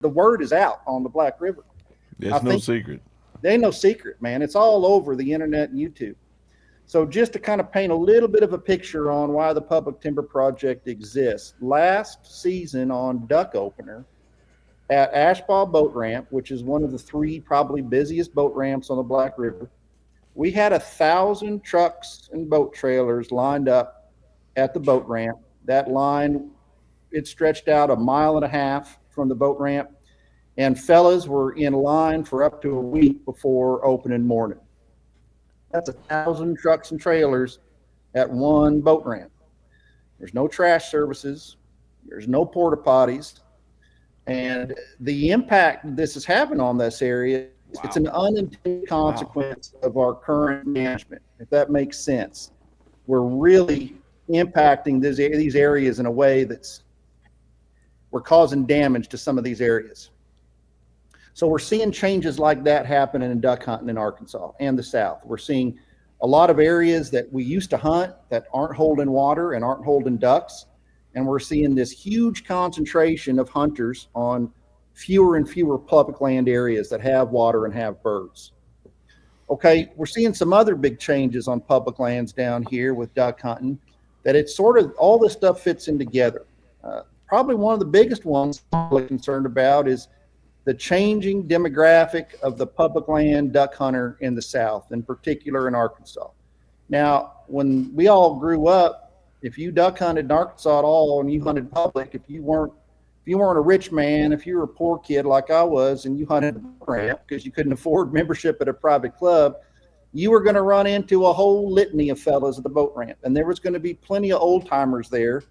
the word is out on the Black River. That's no secret. There ain't no secret, man. It's all over the internet and YouTube. So just to kind of paint a little bit of a picture on why the Public Timber Project exists, last season on duck opener at Ashball Boat Ramp, which is one of the 3 probably busiest boat ramps on the Black River, we had 1,000 trucks and boat trailers lined up at the boat ramp. That line, it stretched out 1.5 miles from the boat ramp, and fellas were in line for up to a week before opening morning. That's 1,000 trucks and trailers at one boat ramp. There's no trash services. There's no porta potties. And the impact this is having on this area, it's an unintended consequence of our current management, if that makes sense. We're really impacting these areas in a way we're causing damage to some of these areas. So we're seeing changes like that happening in duck hunting in Arkansas and the South. We're seeing a lot of areas that we used to hunt that aren't holding water and aren't holding ducks. And we're seeing this huge concentration of hunters on fewer and fewer public land areas that have water and have birds. Okay, we're seeing some other big changes on public lands down here with duck hunting, that it's sort of, all this stuff fits in together. Probably one of the biggest ones I'm really concerned about is the changing demographic of the public land duck hunter in the South, in particular in Arkansas. Now, when we all grew up, if you duck hunted in Arkansas at all and you hunted public, if you weren't a rich man, if you were a poor kid like I was and you hunted a ramp because you couldn't afford membership at a private club, you were going to run into a whole litany of fellas at the boat ramp. And there was going to be plenty of old timers there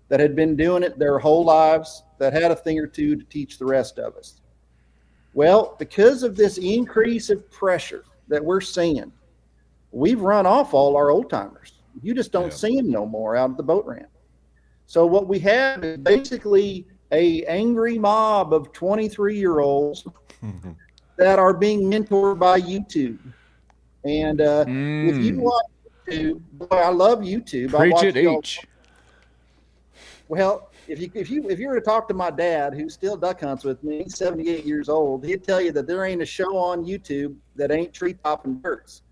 that had been doing it their whole lives, that had a thing or two to teach the rest of us. Well, because of this increase of pressure that we're seeing, we've run off all our old timers. You just don't see them no more out at the boat ramp. So what we have is basically a angry mob of 23-year-olds that are being mentored by YouTube. And if you watch YouTube, boy, I love YouTube. Preach it, H. Well, if you were to talk to my dad, who still duck hunts with me, he's 78 years old, he'd tell you that there ain't a show on YouTube that ain't treetop and birds.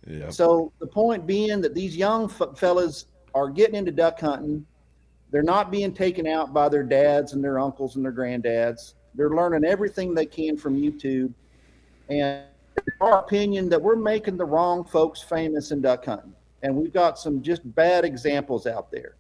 Yep. So the point being that these young fellas are getting into duck hunting. They're not being taken out by their dads and their uncles and their granddads. They're learning everything they can from YouTube. And in our opinion, that we're making the wrong folks famous in duck hunting. And we've got some just bad examples out there.